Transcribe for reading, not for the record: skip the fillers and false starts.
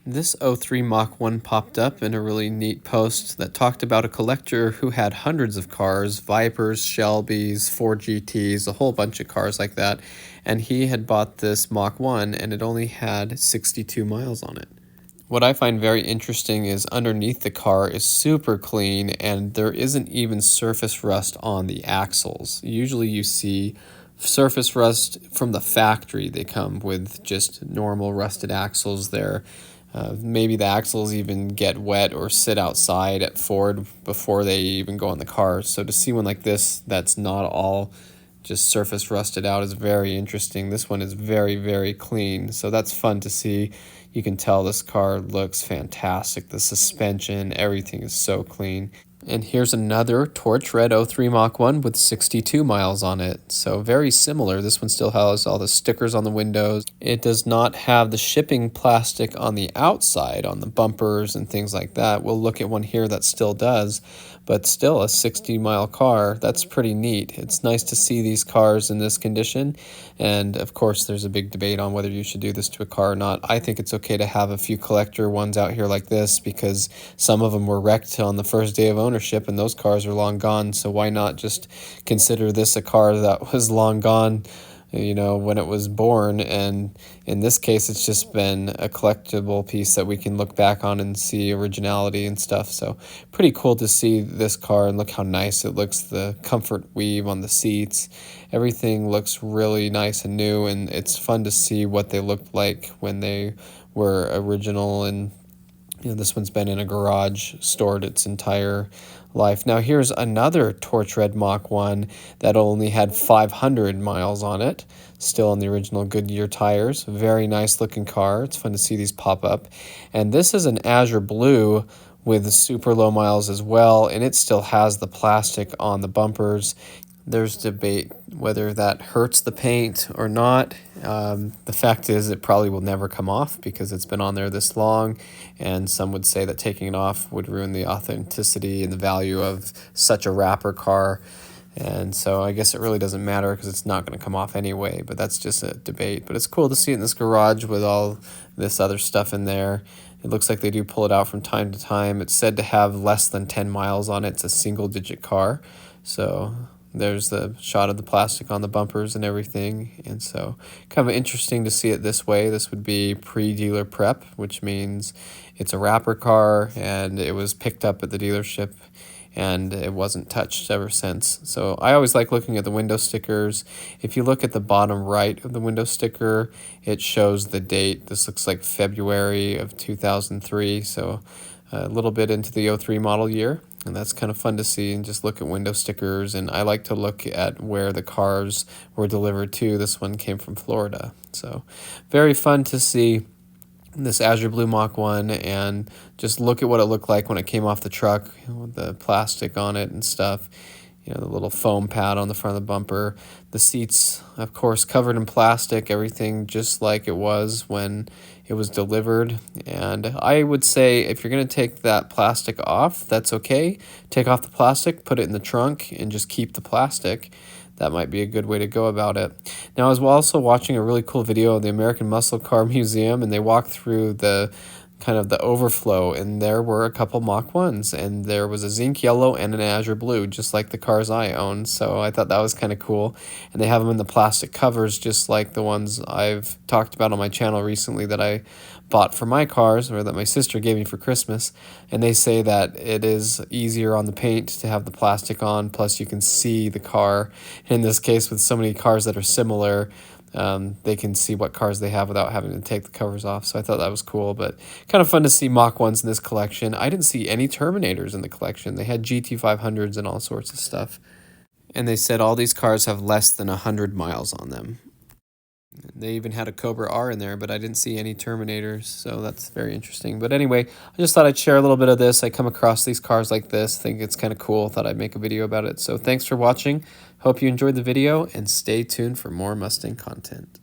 This '03 Mach 1 popped up in a really neat post that talked about a collector who had hundreds of cars, Vipers, Shelbys, Ford GTs, a whole bunch of cars like that, and he had bought this Mach 1 and it only had 62 miles on it. What I find very interesting is underneath the car is super clean and there isn't even surface rust on the axles. Usually you see surface rust from the factory. They come with just normal rusted axles there. Maybe the axles even get wet or sit outside at Ford before they even go on the car. So to see one like this that's not all just surface rusted out is very interesting. This one is very, very clean, so that's fun to see. You can tell this car looks fantastic. The suspension, everything is so clean. And here's another torch red '03 Mach 1 with 62 miles on it. So very similar. This one still has all the stickers on the windows. It does not have the shipping plastic on the outside, on the bumpers and things like that. We'll look at one here that still does, but still a 60-mile car. That's pretty neat. It's nice to see these cars in this condition. And of course, there's a big debate on whether you should do this to a car or not. I think it's okay to have a few collector ones out here like this because some of them were wrecked on the first day of ownership and those cars are long gone. So why not just consider this a car that was long gone, you know, when it was born? And in this case, it's just been a collectible piece that we can look back on and see originality and stuff. So pretty cool to see this car, and look how nice it looks. The comfort weave on the seats, everything looks really nice and new, and it's fun to see what they looked like when they were original. And you know, this one's been in a garage, stored its entire life. Now here's another torch red Mach 1 that only had 500 miles on it, still on the original Goodyear tires. Very nice looking car. It's fun to see these pop up. And this is an azure blue with super low miles as well, and it still has the plastic on the bumpers. There's debate whether that hurts the paint or not. The fact is it probably will never come off because it's been on there this long, and some would say that taking it off would ruin the authenticity and the value of such a wrapper car. And so I guess it really doesn't matter because it's not going to come off anyway, but that's just a debate. But it's cool to see it in this garage with all this other stuff in there. It looks like they do pull it out from time to time. It's said to have less than 10 miles on it. It's a single-digit car, so there's the shot of the plastic on the bumpers and everything. And so kind of interesting to see it this way. This would be pre-dealer prep, which means it's a wrapper car and it was picked up at the dealership and it wasn't touched ever since. So I always like looking at the window stickers. If you look at the bottom right of the window sticker, it shows the date. This looks like February of 2003, so a little bit into the '03 model year. And that's kind of fun to see, and just look at window stickers. And I like to look at where the cars were delivered to. This one came from Florida. So very fun to see this azure blue Mach 1 and just look at what it looked like when it came off the truck with the plastic on it and stuff. You know, the little foam pad on the front of the bumper. The seats, of course, covered in plastic, everything just like it was when it was delivered. And I would say if you're going to take that plastic off, that's okay. Take off the plastic, put it in the trunk, and just keep the plastic. That might be a good way to go about it. Now, I was also watching a really cool video of the American Muscle Car Museum, and they walked through the kind of the overflow, and there were a couple Mach 1s, and there was a zinc yellow and an azure blue, just like the cars I own. So I thought that was kind of cool. And they have them in the plastic covers, just like the ones I've talked about on my channel recently that I bought for my cars, or that my sister gave me for Christmas. And they say that it is easier on the paint to have the plastic on, plus you can see the car. In this case, with so many cars that are similar, they can see what cars they have without having to take the covers off. So I thought that was cool, but kind of fun to see Mach 1s in this collection. I didn't see any Terminators in the collection. They had GT500s and all sorts of stuff. And they said all these cars have less than 100 miles on them. They even had a Cobra R in there, but I didn't see any Terminators, so that's very interesting. But anyway, I just thought I'd share a little bit of this. I come across these cars like this, think it's kind of cool, thought I'd make a video about it. So thanks for watching. Hope you enjoyed the video, and stay tuned for more Mustang content.